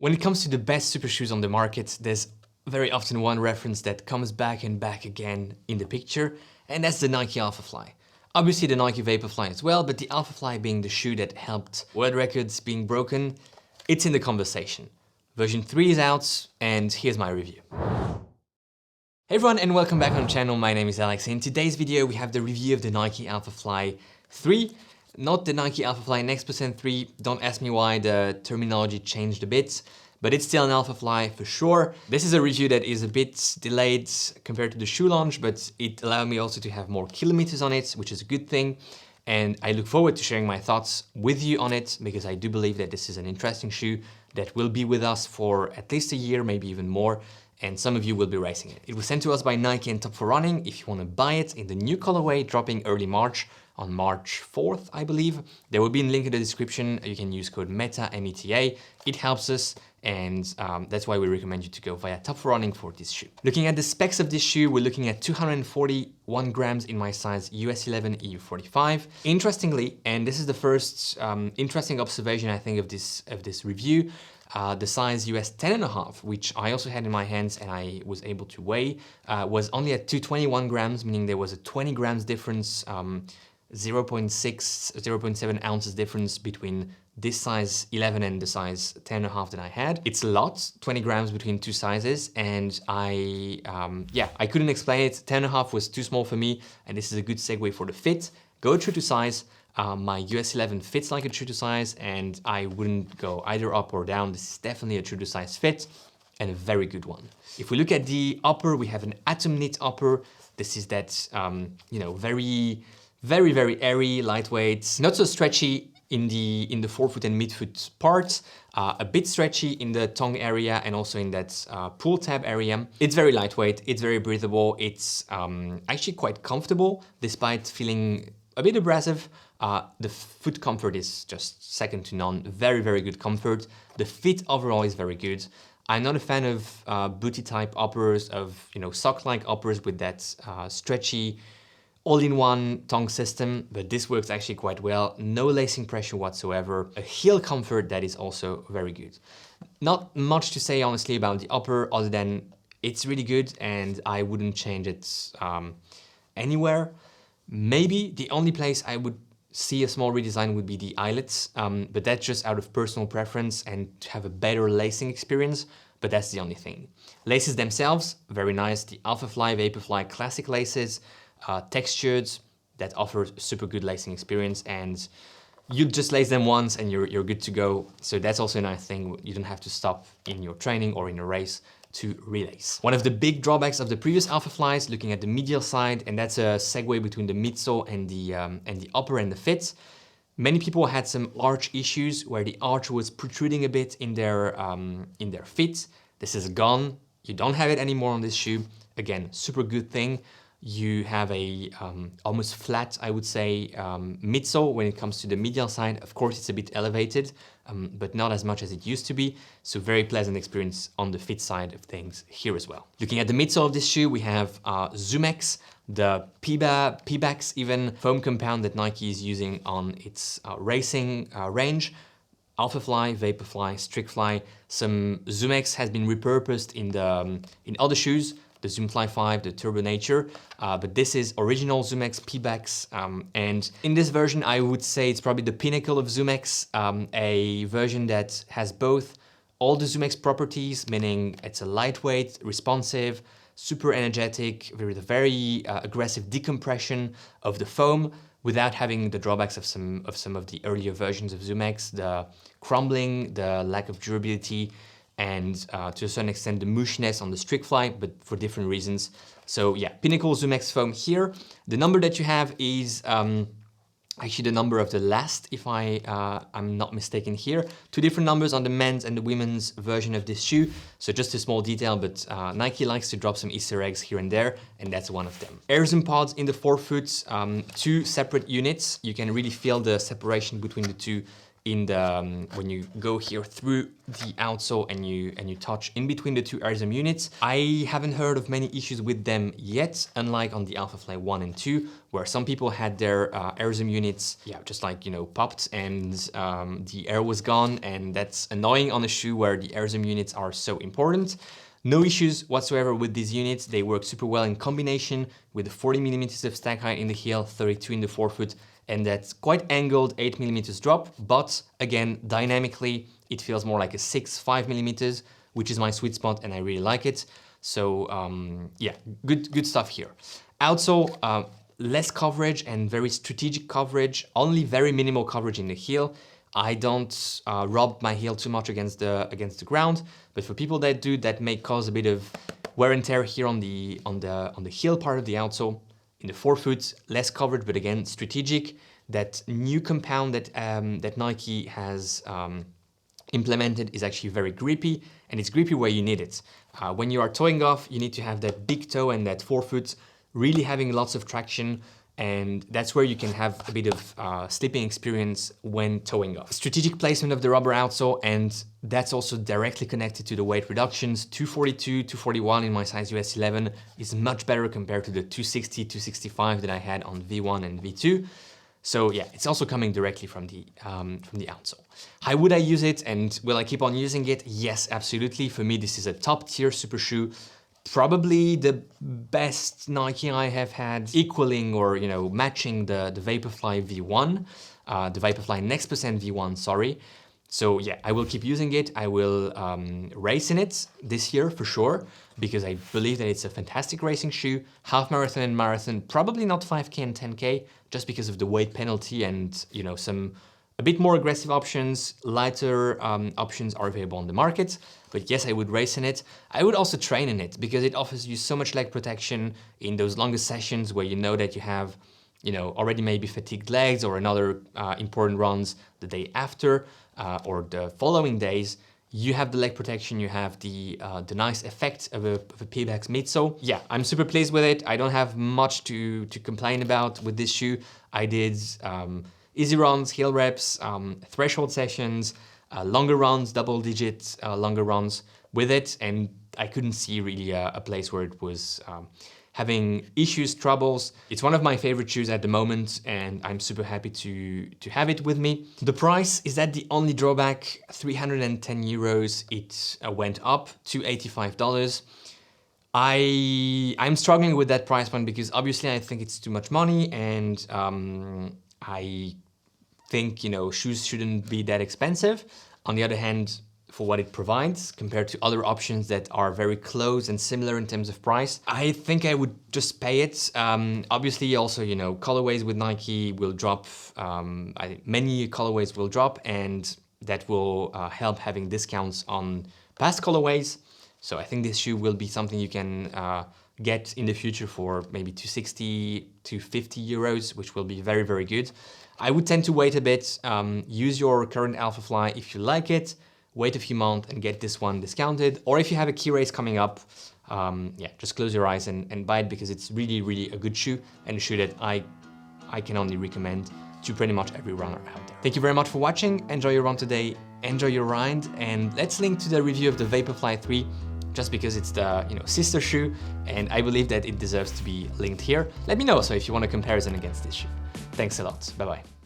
When it comes to the best super shoes on the market, there's very often one reference that comes back and back again in the picture, and that's the Nike Alphafly. Obviously the Nike Vaporfly as well, but the Alphafly being the shoe that helped world records being broken, it's in the conversation. Version 3 is out, and here's my review. Hey everyone, and welcome back on the channel. My name is Alex. In today's video, we have the review of the Nike Alphafly 3. Not the Nike Alphafly Next% 3, don't ask me why the terminology changed a bit, but it's still an Alphafly for sure. This is a review that is a bit delayed compared to the shoe launch, but it allowed me also to have more kilometers on it, which is a good thing. And I look forward to sharing my thoughts with you on it, because I do believe that this is an interesting shoe that will be with us for at least a year, maybe even more. And some of you will be racing it. It was sent to us by Nike and Top4Running. If you want to buy it in the new colorway, dropping early March, on March 4th, I believe. There will be a link in the description. You can use code META, META. It helps us, and that's why we recommend you to go via Top4Running for this shoe. Looking at the specs of this shoe, we're looking at 241 grams in my size US 11, EU 45. Interestingly, and this is the first interesting observation I think of this review, the size US 10.5, which I also had in my hands and I was able to weigh, was only at 221 grams, meaning there was a 20 grams difference, 0.6, 0.7 ounces difference between this size 11 and the size 10.5 that I had. It's a lot, 20 grams between two sizes, and I couldn't explain it. 10.5 was too small for me, and this is a good segue for the fit. Go true to size. My US 11 fits like a true to size, and I wouldn't go either up or down. This is definitely a true to size fit, and a very good one. If we look at the upper, we have an atom knit upper. This is that, very airy, lightweight, not so stretchy in the forefoot and midfoot parts, a bit stretchy in the tongue area and also in that pull tab area. It's very lightweight, it's very breathable, it's actually quite comfortable despite feeling a bit abrasive. The foot comfort is just second to none, very good comfort. The fit overall is very good. I'm not a fan of booty type uppers, of sock-like uppers with that stretchy all-in-one tongue system, but this works actually quite well. No lacing pressure whatsoever. A heel comfort that is also very good. Not much to say honestly about the upper other than it's really good and I wouldn't change it anywhere. Maybe the only place I would see a small redesign would be the eyelets, but that's just out of personal preference and to have a better lacing experience, but that's the only thing. Laces themselves, very nice. The Alphafly, Vaporfly classic laces, textured, that offer super good lacing experience, and you just lace them once and you're good to go. So that's also a nice thing. You don't have to stop in your training or in a race to relace. One of the big drawbacks of the previous Alphaflys, looking at the medial side, and that's a segue between the midsole and the upper and the fit. Many people had some arch issues where the arch was protruding a bit in their fit. This is gone. You don't have it anymore on this shoe. Again, super good thing. You have a almost flat, I would say, midsole when it comes to the medial side. Of course, it's a bit elevated, but not as much as it used to be. So very pleasant experience on the fit side of things here as well. Looking at the midsole of this shoe, we have ZoomX, the Pebax even foam compound that Nike is using on its racing range. Alphafly, Vaporfly, Strixfly. Some ZoomX has been repurposed in other shoes. The Zoomfly 5, the Turbo Nature, but this is original ZoomX Pebax, and in this version I would say it's probably the pinnacle of ZoomX, a version that has both all the ZoomX properties, meaning it's a lightweight, responsive, super energetic, with a very aggressive decompression of the foam, without having the drawbacks of some of the earlier versions of ZoomX, the crumbling, the lack of durability, and to a certain extent the mushiness on the Strixfly, but for different reasons. So yeah, pinnacle ZoomX foam here. The number that you have is actually the number of the last, if I'm not mistaken here. Two different numbers on the men's and the women's version of this shoe. So just a small detail, but Nike likes to drop some Easter eggs here and there, and that's one of them. Air zoom pods in the forefoot, two separate units. You can really feel the separation between the two in the when you go here through the outsole and you touch in between the two AirZoom units. I haven't heard of many issues with them yet, unlike on the Alphafly 1 and 2, where some people had their AirZoom units, just like, you know, popped and the air was gone, and that's annoying on a shoe where the AirZoom units are so important. No issues whatsoever with these units. They work super well in combination with the 40 millimeters of stack height in the heel, 32 in the forefoot, and that's quite angled 8 millimeters drop. But again, dynamically, it feels more like a 5 millimeters, which is my sweet spot, and I really like it. So yeah, good stuff here. Outsole, less coverage and very strategic coverage, only very minimal coverage in the heel. I don't rub my heel too much against the ground, but for people that do, that may cause a bit of wear and tear here on the heel part of the outsole. In the forefoot, less coverage, but again strategic. That new compound that that Nike has implemented is actually very grippy, and it's grippy where you need it. When you are toeing off, you need to have that big toe and that forefoot really having lots of traction. And that's where you can have a bit of slipping experience when toeing off. Strategic placement of the rubber outsole, and that's also directly connected to the weight reductions. 242, 241 in my size US 11 is much better compared to the 260, 265 that I had on V1 and V2. So yeah, it's also coming directly from the outsole. How would I use it, and will I keep on using it? Yes, absolutely. For me, this is a top tier super shoe. Probably the best Nike I have had, equaling or, you know, matching the Vaporfly V1, the Vaporfly Next Percent V1, sorry. So yeah, I will keep using it. I will race in it this year for sure, because I believe that it's a fantastic racing shoe. Half marathon and marathon, probably not 5K and 10K, just because of the weight penalty and, you know, some a bit more aggressive options, lighter options are available on the market. But yes, I would race in it. I would also train in it because it offers you so much leg protection in those longer sessions where you know that you have, you know, already maybe fatigued legs or another important runs the day after or the following days. You have the leg protection, you have the nice effect of a Pebax midsole. Yeah, I'm super pleased with it. I don't have much to complain about with this shoe. I did easy runs, heel reps, threshold sessions, longer runs, double digit longer runs with it, and I couldn't see really a place where it was having issues, troubles. It's one of my favorite shoes at the moment, and I'm super happy to have it with me. The price, is that the only drawback? 310 euros, it went up to $85. I'm struggling with that price point because obviously I think it's too much money, and I think, you know, shoes shouldn't be that expensive. On the other hand, for what it provides compared to other options that are very close and similar in terms of price, I think I would just pay it. Obviously also, you know, colorways with Nike will drop, many colorways will drop, and that will help having discounts on past colorways. So I think this shoe will be something you can get in the future for maybe 260 to 50 euros, which will be very, very good. I would tend to wait a bit, use your current Alphafly if you like it, wait a few months and get this one discounted. Or if you have a key race coming up, yeah, just close your eyes and buy it, because it's really, really a good shoe, and a shoe that I can only recommend to pretty much every runner out there. Thank you very much for watching. Enjoy your run today, enjoy your ride, and let's link to the review of the Vaporfly 3, just because it's the, you know, sister shoe, and I believe that it deserves to be linked here. Let me know also if you want a comparison against this shoe. Thanks a lot. Bye-bye.